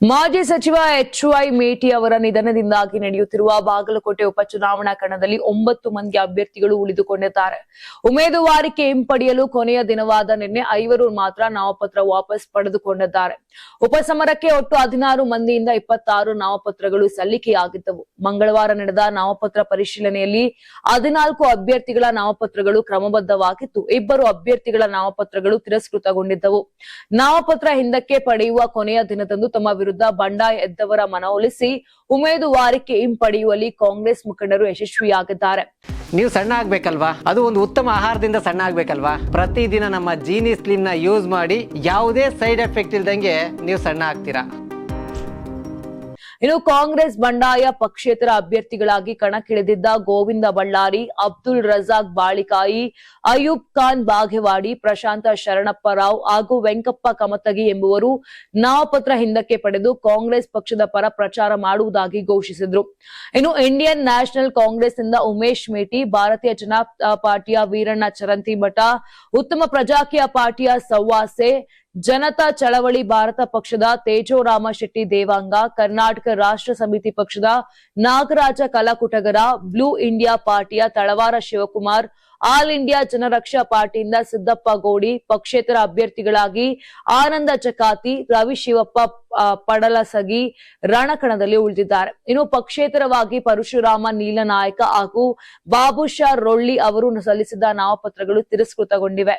ಮಾಜಿ ಸಚಿವ ಎಚ್.ವೈ. ಮೇಟಿ ಅವರ ನಿಧನದಿಂದಾಗಿ ನಡೆಯುತ್ತಿರುವ ಬಾಗಲಕೋಟೆ ಉಪಚುನಾವಣಾ ಕಣದಲ್ಲಿ 9 ಮಂದಿ ಅಭ್ಯರ್ಥಿಗಳು ಉಳಿದುಕೊಂಡಿದ್ದಾರೆ. ಉಮೇದುವಾರಿಕೆ ಹಿಂಪಡೆಯಲು ಕೊನೆಯ ದಿನವಾದ ನಿನ್ನೆ 5 ಮಾತ್ರ ನಾಮಪತ್ರ ವಾಪಸ್ ಪಡೆದುಕೊಂಡಿದ್ದಾರೆ. ಉಪಸಮರಕ್ಕೆ ಒಟ್ಟು 16 ಮಂದಿಯಿಂದ 26 ನಾಮಪತ್ರಗಳು ಸಲ್ಲಿಕೆಯಾಗಿದ್ದವು. ಮಂಗಳವಾರ ನಡೆದ ನಾಮಪತ್ರ ಪರಿಶೀಲನೆಯಲ್ಲಿ 14 ಅಭ್ಯರ್ಥಿಗಳ ನಾಮಪತ್ರಗಳು ಕ್ರಮಬದ್ಧವಾಗಿದ್ದು, 2 ಅಭ್ಯರ್ಥಿಗಳ ನಾಮಪತ್ರಗಳು ತಿರಸ್ಕೃತಗೊಂಡಿದ್ದವು. ನಾಮಪತ್ರ ಹಿಂದಕ್ಕೆ ಪಡೆಯುವ ಕೊನೆಯ ದಿನದಂದು ತಮ್ಮ ವಿರುದ್ಧ ಬಂಡಾಯ ಎದ್ದವರ ಮನವೊಲಿಸಿ ಉಮೇದುವಾರಿಕೆ ಹಿಂಪಡೆಯುವಲ್ಲಿ ಕಾಂಗ್ರೆಸ್ ಮುಖಂಡರು ಯಶಸ್ವಿಯಾಗಿದ್ದಾರೆ. ನೀವು ಸಣ್ಣ ಆಗ್ಬೇಕಲ್ವಾ? ಅದು ಒಂದು ಉತ್ತಮ ಆಹಾರದಿಂದ ಸಣ್ಣ ಆಗ್ಬೇಕಲ್ವಾ? ಪ್ರತಿದಿನ ನಮ್ಮ ಜೀನಿ ಸ್ಲಿಮ್ ನ ಯೂಸ್ ಮಾಡಿ ಯಾವುದೇ ಸೈಡ್ ಎಫೆಕ್ಟ್ ಇಲ್ದಂಗೆ ನೀವು ಸಣ್ಣ ಆಗ್ತೀರಾ. ಇನ್ನು ಕಾಂಗ್ರೆಸ್ ಬಂಡಾಯ ಪಕ್ಷೇತರ ಅಭ್ಯರ್ಥಿಗಳಾಗಿ ಕಣಕ್ಕಿಳಿದಿದ್ದ ಗೋವಿಂದ ಬಳ್ಳಾರಿ, ಅಬ್ದುಲ್ ರಜಾಕ್ ಬಾಳಿಕಾಯಿ, ಅಯೂಬ್ ಖಾನ್ ಬಾಗೇವಾಡಿ, ಪ್ರಶಾಂತ ಶರಣಪ್ಪ ರಾವ್ ಹಾಗೂ ವೆಂಕಪ್ಪ ಕಮತಗಿ ಎಂಬುವರು ನಾಮಪತ್ರ ಹಿಂದಕ್ಕೆ ಪಡೆದು ಕಾಂಗ್ರೆಸ್ ಪಕ್ಷದ ಪರ ಪ್ರಚಾರ ಮಾಡುವುದಾಗಿ ಘೋಷಿಸಿದ್ರು. ಇನ್ನು ಇಂಡಿಯನ್ ನ್ಯಾಷನಲ್ ಕಾಂಗ್ರೆಸ್ನಿಂದ ಉಮೇಶ್ ಮೇಟಿ, ಭಾರತೀಯ ಜನತಾ ಪಾರ್ಟಿಯ ವೀರಣ್ಣ ಚರಂತಿಮಠ, ಉತ್ತಮ ಪ್ರಜಾಕೀಯ ಪಾರ್ಟಿಯ ಸವ್ವಾಸೆ, ಜನತಾ ಚಳವಳಿ ಭಾರತ ಪಕ್ಷದ ತೇಜೋರಾಮ ಶೆಟ್ಟಿ ದೇವಾಂಗ, ಕರ್ನಾಟಕ ರಾಷ್ಟ್ರ ಸಮಿತಿ ಪಕ್ಷದ ನಾಗರಾಜ ಕಲಕುಟಗರ, ಬ್ಲೂ ಇಂಡಿಯಾ ಪಾರ್ಟಿಯ ತಳವಾರ ಶಿವಕುಮಾರ್, ಆಲ್ ಇಂಡಿಯಾ ಜನರಕ್ಷಾ ಪಾರ್ಟಿಯಿಂದ ಸಿದ್ದಪ್ಪ ಗೋಡಿ, ಪಕ್ಷೇತರ ಅಭ್ಯರ್ಥಿಗಳಾಗಿ ಆನಂದ ಚಕಾತಿ, ರವಿ ಶಿವಪ್ಪ ಪಡಲಸಗಿ ರಣಕಣದಲ್ಲಿ ಉಳಿದಿದ್ದಾರೆ. ಇನ್ನು ಪಕ್ಷೇತರವಾಗಿ ಪರಶುರಾಮ ನೀಲನಾಯಕ ಹಾಗೂ ಬಾಬುಷಾ ರೊಳ್ಳಿ ಅವರು ಸಲ್ಲಿಸಿದ ನಾಮಪತ್ರಗಳು ತಿರಸ್ಕೃತಗೊಂಡಿವೆ.